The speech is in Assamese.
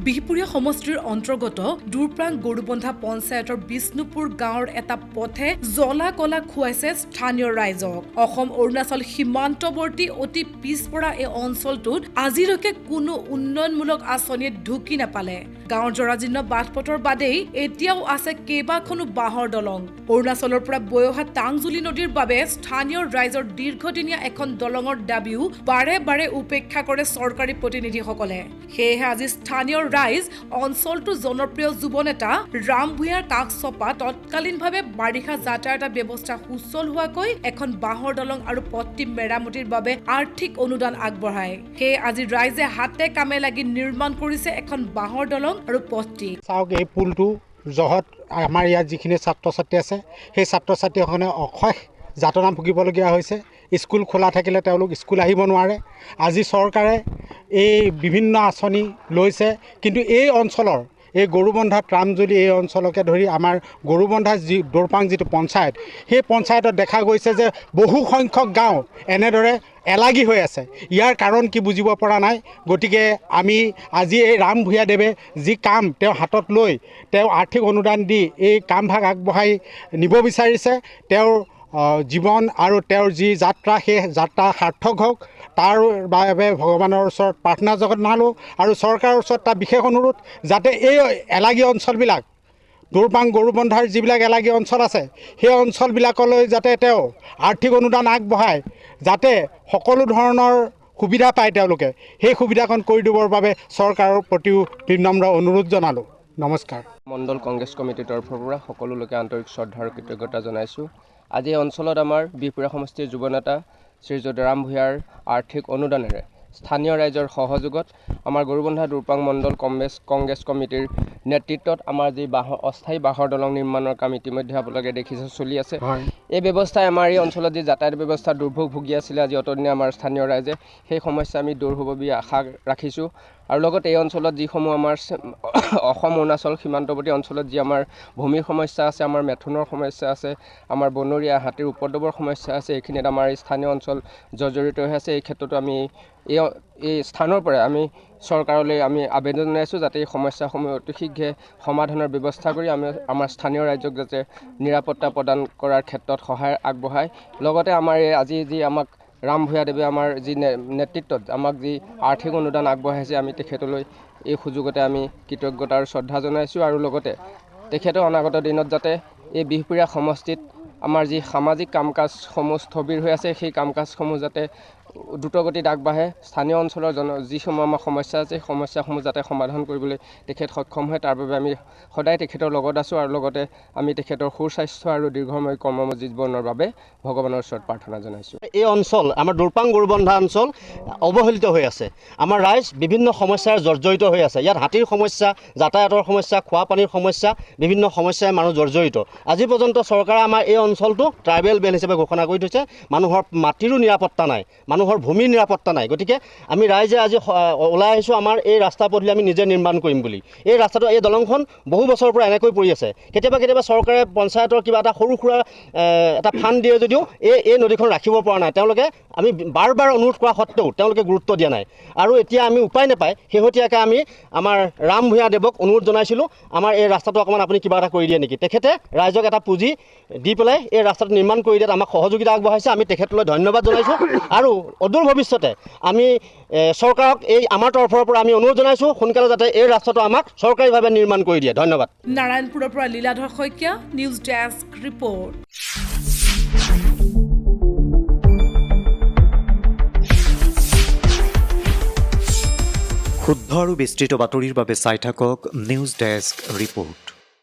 বিহপুৰীয়া সমষ্টিৰ অন্তৰ্গত দুৰপ্ৰাং গৰুবন্ধা পঞ্চায়তৰ বিষ্ণুপুৰ গাঁৱৰ এটা পথে জ্বলা কলা খুৱাইছে স্থানীয় ৰাইজক। অসম অৰুণাচল সীমান্তৱৰ্তী অতি পিছপৰা এই অঞ্চলটোত আজিলৈকে কোনো উন্নয়নমূলক আঁচনিয়ে ঢুকি নাপালে। গাঁৱৰ জৰাজীৰ্ণ বাটপথৰ বাদেই এতিয়াও আছে কেইবাখনো বাঁহৰ দলং। অৰুণাচলৰ পৰা বৈ অহা টাংজুলি নদীৰ বাবে স্থানীয় ৰাইজৰ দীৰ্ঘদিনীয়া এখন দলঙৰ দাবীও বাৰে বাৰে উপেক্ষা কৰে চৰকাৰী প্ৰতিনিধিসকলে। সেয়েহে আজি স্থানীয় ৰাইজ অঞ্চলটোৰ জনপ্ৰিয় যুৱ নেতা ৰাম ভূঞাৰ কাষ চপা তৎকালীনভাৱে বাৰিষা যাতায়াতৰ ব্যৱস্থা সুচল হোৱাকৈ এখন বাঁহৰ দলং আৰু পথটি মেৰামতিৰ বাবে আৰ্থিক অনুদান আগবঢ়ায়। সেয়ে আজি ৰাইজে হাতে কামে লাগি নিৰ্মাণ কৰিছে এখন বাঁহৰ দলং আৰু পথটি। চাওক, এই পুলটো জহত আমাৰ ইয়াত যিখিনি ছাত্ৰ ছাত্ৰী আছে সেই ছাত্ৰ ছাত্ৰীসকলে অশেষ যাতনা ভুগিবলগীয়া হৈছে। স্কুল খোলা থাকিলে তেওঁলোক স্কুল আহিব নোৱাৰে। আজি চৰকাৰে এই বিভিন্ন আঁচনি লৈছে, কিন্তু এই অঞ্চলৰ এই গৰুবন্ধা ট্ৰামজুলি এই অঞ্চলকে ধৰি আমাৰ গৰুবন্ধা দৰপাং যিটো পঞ্চায়ত, সেই পঞ্চায়তত দেখা গৈছে যে বহু সংখ্যক গাঁও এনেদৰে এলাগী হৈ আছে। ইয়াৰ কাৰণ কি বুজিব পৰা নাই। গতিকে আমি আজি এই ৰাম ভূঞাদেৱে যি কাম তেওঁ হাতত লৈ তেওঁ আৰ্থিক অনুদান দি এই কামভাগ আগবঢ়াই নিব বিচাৰিছে, তেওঁৰ জীৱন আৰু তেওঁৰ যি যাত্ৰা সেই যাত্ৰা সাৰ্থক হওক, তাৰ বাবে ভগৱানৰ ওচৰত প্ৰাৰ্থনা জনালোঁ। আৰু চৰকাৰৰ ওচৰত এটা বিশেষ অনুৰোধ, যাতে এই এলাগী অঞ্চলবিলাক দুৰপাং গৰুবন্ধাৰ যিবিলাক এলাগী অঞ্চল আছে সেই অঞ্চলবিলাকলৈ যাতে তেওঁ আৰ্থিক অনুদান আগবঢ়ায়, যাতে সকলো ধৰণৰ সুবিধা পায় তেওঁলোকে, সেই সুবিধাকণ কৰি দিবৰ বাবে চৰকাৰৰ প্ৰতিও বিনম্ৰ অনুৰোধ জনালোঁ। নমস্কাৰ। মণ্ডল কংগ্ৰেছ কমিটিৰ তৰফৰ পৰা সকলোলৈকে আন্তৰিক শ্ৰদ্ধা আৰু কৃতজ্ঞতা জনাইছোঁ। আজি এই অঞ্চলত আমাৰ বিহপুৰীয়া সমষ্টিৰ যুৱ নেতা শ্ৰীযুত ৰাম ভূঞাৰ আৰ্থিক অনুদানেৰে স্থানীয় ৰাইজৰ সহযোগত আমাৰ গৰুবন্ধা দুৰপাং মণ্ডল কংগ্ৰেছ কমিটিৰ নেতৃত্বত আমাৰ যি অস্থায়ী বাঁহৰ দলং নিৰ্মাণৰ কাম ইতিমধ্যে আপোনালোকে দেখিছে চলি আছে। এই ব্যৱস্থাই আমাৰ এই অঞ্চলত যি যাতায়াত ব্যৱস্থা দুৰ্ভোগ ভুগি আছিলে, আজি অতদিনে আমাৰ স্থানীয় ৰাইজে সেই সমস্যা আমি দূৰ হ'ব বুলি আশা ৰাখিছোঁ। আৰু লগতে এই অঞ্চলত যিসমূহ আমাৰ অসম অৰুণাচল সীমান্তৱৰ্তী অঞ্চলত যি আমাৰ ভূমিৰ সমস্যা আছে, আমাৰ মেথুনৰ সমস্যা আছে, আমাৰ বনৰীয়া হাতীৰ উপদ্ৰৱৰ সমস্যা আছে, এইখিনিত আমাৰ এই স্থানীয় অঞ্চল জৰ্জৰিত হৈ আছে। এই ক্ষেত্ৰতো আমি এই স্থানৰ পৰা আমি চৰকাৰলৈ আমি আবেদন জনাইছোঁ, যাতে এই সমস্যাসমূহ অতি শীঘ্ৰে সমাধানৰ ব্যৱস্থা কৰি আমাৰ স্থানীয় ৰাইজক যাতে নিৰাপত্তা প্ৰদান কৰাৰ ক্ষেত্ৰত সহায় আগবঢ়ায়। লগতে আমাৰ আজি যি আমাক ৰাম ভূঞাদেৱে আমাৰ যি নেতৃত্বত আমাক যি আৰ্থিক অনুদান আগবঢ়াইছে, আমি তেখেতলৈ এই সুযোগতে আমি কৃতজ্ঞতা আৰু শ্ৰদ্ধা জনাইছোঁ। আৰু লগতে তেখেতৰ অনাগত দিনত যাতে এই বিহপুৰীয়া সমষ্টিত আমাৰ যি সামাজিক কাম কাজসমূহ স্থবিৰ হৈ আছে, সেই কাম কাজসমূহ যাতে দ্ৰুতগতিত আগবাঢ়ে। স্থানীয় অঞ্চলৰ যিসমূহ আমাৰ সমস্যা আছে, সেই সমস্যাসমূহ যাতে সমাধান কৰিবলৈ তেখেত সক্ষম হয়, তাৰ বাবে আমি সদায় তেখেতৰ লগত আছোঁ। আৰু লগতে আমি তেখেতৰ সুস্বাস্থ্য আৰু দীৰ্ঘময় কৰ্মময় জীৱনৰ বাবে ভগৱানৰ ওচৰত প্ৰাৰ্থনা জনাইছোঁ। এই অঞ্চল আমাৰ দুৰপাং গৰুবন্ধা অঞ্চল অৱহেলিত হৈ আছে। আমাৰ ৰাইজ বিভিন্ন সমস্যাৰ জৰ্জৰিত হৈ আছে। ইয়াত হাতীৰ সমস্যা, যাতায়াতৰ সমস্যা, খোৱা পানীৰ সমস্যা, বিভিন্ন সমস্যাই মানুহ জৰ্জৰিত। আজি পৰ্যন্ত চৰকাৰে আমাৰ এই অঞ্চলটো ট্ৰাইবেল বেল্ট হিচাপে ঘোষণা কৰি থৈছে। মানুহৰ মাটিৰো নিৰাপত্তা নাই, মানুহৰ ভূমিৰ নিৰাপত্তা নাই। গতিকে আমি ৰাইজে আজি ওলাই আহিছোঁ আমাৰ এই ৰাস্তা পদূলি আমি নিজে নিৰ্মাণ কৰিম বুলি। এই ৰাস্তাটো, এই দলংখন বহু বছৰৰ পৰা এনেকৈ পৰি আছে। কেতিয়াবা চৰকাৰে পঞ্চায়তৰ কিবা এটা সৰু সুৰা এটা ফাণ্ড দিয়ে যদিও এই নদীখন ৰাখিব পৰা নাই। তেওঁলোকে আমি বাৰ বাৰ অনুৰোধ কৰা সত্ত্বেও তেওঁলোকে গুৰুত্ব দিয়া নাই। আৰু এতিয়া আমি উপায় নাপায় শেহতীয়াকৈ আমি আমাৰ ৰাম ভূঞাদেৱক অনুৰোধ জনাইছিলোঁ, আমাৰ এই ৰাস্তাটো অকণমান আপুনি কিবা এটা কৰি দিয়ে নেকি। তেখেতে ৰাইজক এটা পুঁজি দি পেলাই এই ৰাস্তাটো নিৰ্মাণ কৰি দিয়াত আমাক সহযোগিতা আগবঢ়াইছে। আমি তেখেতলৈ ধন্যবাদ জনাইছোঁ। আৰু অদূৰ ভৱিষ্যতে আমি চৰকাৰক আমাৰ তৰফৰ পৰা আমি অনুৰোধ জনাইছোঁ, সোনকালে যাতে এই ৰাস্তাটো আমাক চৰকাৰীভাৱে নিৰ্মাণ কৰি দিয়ে। ধন্যবাদ। নাৰায়ণপুৰৰ পৰা Liladhar Saikia, news desk report. শুদ্ধ আৰু বিস্তৃত বাতৰিৰ বাবে চাই থাকক নিউজ ডেস্ক ৰিপৰ্ট।